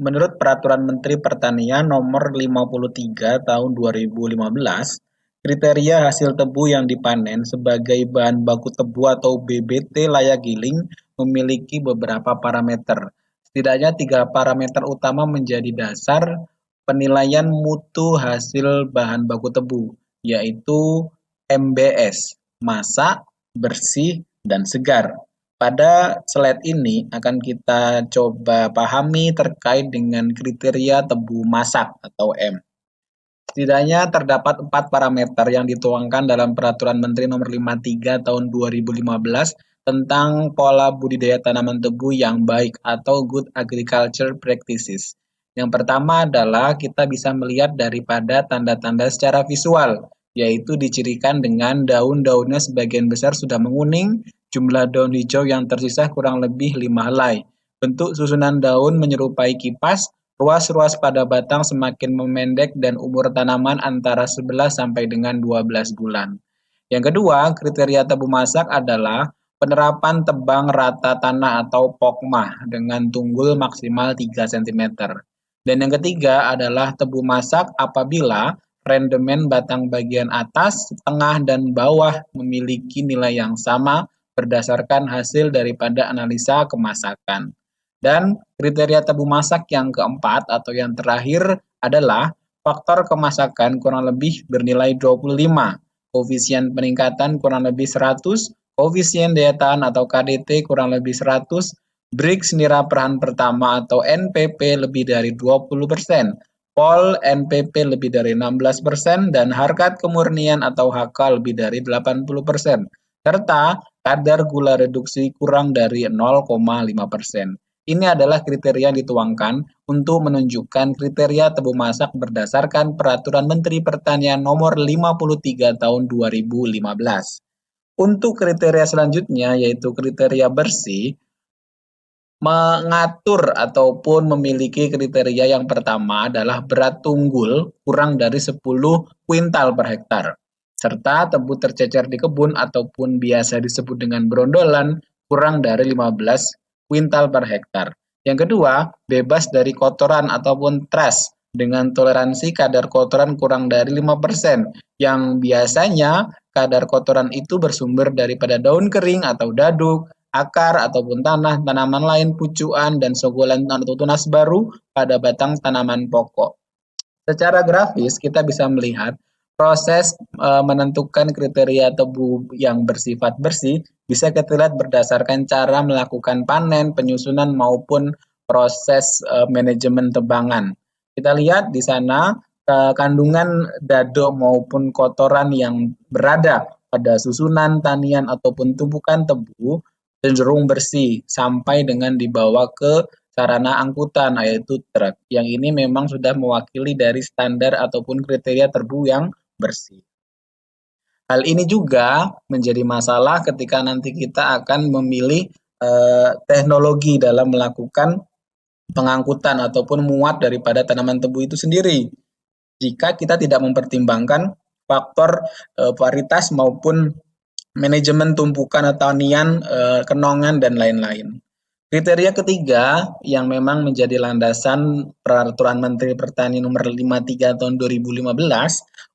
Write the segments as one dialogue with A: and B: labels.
A: Menurut Peraturan Menteri Pertanian Nomor 53 Tahun 2015, kriteria hasil tebu yang dipanen sebagai bahan baku tebu atau BBT layak giling memiliki beberapa parameter. Setidaknya 3 parameter utama menjadi dasar penilaian mutu hasil bahan baku tebu, yaitu MBS, masak, bersih, dan segar. Pada slide ini akan kita coba pahami terkait dengan kriteria tebu masak atau M. Setidaknya terdapat 4 parameter yang dituangkan dalam Peraturan Menteri Nomor 53 Tahun 2015 tentang pola budidaya tanaman tebu yang baik atau Good Agriculture Practices. Yang pertama adalah kita bisa melihat daripada tanda-tanda secara visual, yaitu dicirikan dengan daun-daunnya sebagian besar sudah menguning, jumlah daun hijau yang tersisa kurang lebih 5 helai. Bentuk susunan daun menyerupai kipas, ruas-ruas pada batang semakin memendek dan umur tanaman antara 11 sampai dengan 12 bulan. Yang kedua, kriteria tebu masak adalah penerapan tebang rata tanah atau pokmah dengan tunggul maksimal 3 cm. Dan yang ketiga adalah tebu masak apabila rendemen batang bagian atas, tengah, dan bawah memiliki nilai yang sama berdasarkan hasil daripada analisa kemasakan. Dan kriteria tebu masak yang keempat atau yang terakhir adalah faktor kemasakan kurang lebih bernilai 25, koefisien peningkatan kurang lebih 100, koefisien daya tahan atau KDT kurang lebih 100, Brix nira perahan pertama atau NPP lebih dari 20%, Pol NPP lebih dari 16%, dan harkat kemurnian atau HK lebih dari 80%, serta kadar gula reduksi kurang dari 0,5%. Ini adalah kriteria yang dituangkan untuk menunjukkan kriteria tebu masak berdasarkan Peraturan Menteri Pertanian Nomor 53 Tahun 2015. Untuk kriteria selanjutnya yaitu kriteria bersih, mengatur ataupun memiliki kriteria yang pertama adalah berat tunggul kurang dari 10 kuintal per hektar, serta tebu tercecer di kebun ataupun biasa disebut dengan brondolan kurang dari 15 kuintal per hektar. Yang kedua, bebas dari kotoran ataupun trash dengan toleransi kadar kotoran kurang dari 5%, yang biasanya kadar kotoran itu bersumber daripada daun kering atau daduk, akar ataupun tanah, tanaman lain, pucuan, dan sogolan atau tunas baru pada batang tanaman pokok. Secara grafis kita bisa melihat proses menentukan kriteria tebu yang bersifat bersih bisa kita lihat berdasarkan cara melakukan panen, penyusunan maupun proses manajemen tebangan. Kita lihat di sana kandungan dado maupun kotoran yang berada pada susunan tanian ataupun tumpukan tebu cenderung bersih sampai dengan dibawa ke sarana angkutan yaitu truk. Yang ini memang sudah mewakili dari standar ataupun kriteria tebu yang bersih. Hal ini juga menjadi masalah ketika nanti kita akan memilih teknologi dalam melakukan pengangkutan ataupun muat daripada tanaman tebu itu sendiri. Jika kita tidak mempertimbangkan faktor varietas maupun manajemen tumpukan tanian, kenongan, dan lain-lain. Kriteria ketiga yang memang menjadi landasan Peraturan Menteri Pertanian Nomor 53 Tahun 2015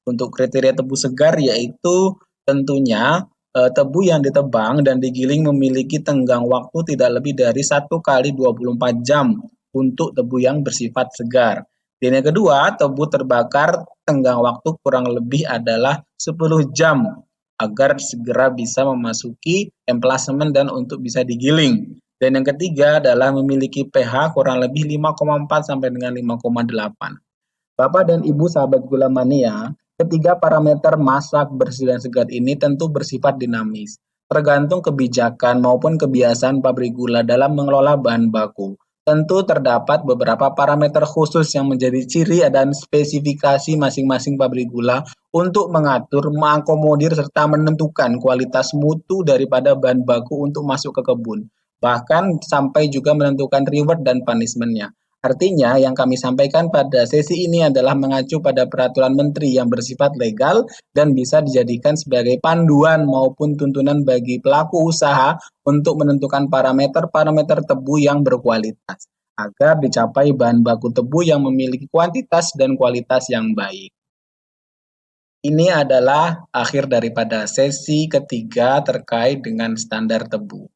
A: untuk kriteria tebu segar yaitu tentunya tebu yang ditebang dan digiling memiliki tenggang waktu tidak lebih dari 1 kali 24 jam untuk tebu yang bersifat segar. Dan yang kedua, tebu terbakar tenggang waktu kurang lebih adalah 10 jam agar segera bisa memasuki emplasemen dan untuk bisa digiling. Dan yang ketiga adalah memiliki pH kurang lebih 5,4 sampai dengan 5,8. Bapak dan Ibu sahabat gula mania, ketiga parameter masak, bersih, dan segar ini tentu bersifat dinamis, tergantung kebijakan maupun kebiasaan pabrik gula dalam mengelola bahan baku. Tentu terdapat beberapa parameter khusus yang menjadi ciri dan spesifikasi masing-masing pabrik gula untuk mengatur, mengakomodir, serta menentukan kualitas mutu daripada bahan baku untuk masuk ke kebun. Bahkan sampai juga menentukan reward dan punishment-nya. Artinya yang kami sampaikan pada sesi ini adalah mengacu pada peraturan menteri yang bersifat legal dan bisa dijadikan sebagai panduan maupun tuntunan bagi pelaku usaha untuk menentukan parameter-parameter tebu yang berkualitas. agar dicapai bahan baku tebu yang memiliki kuantitas dan kualitas yang baik. Ini adalah akhir daripada sesi ketiga terkait dengan standar tebu.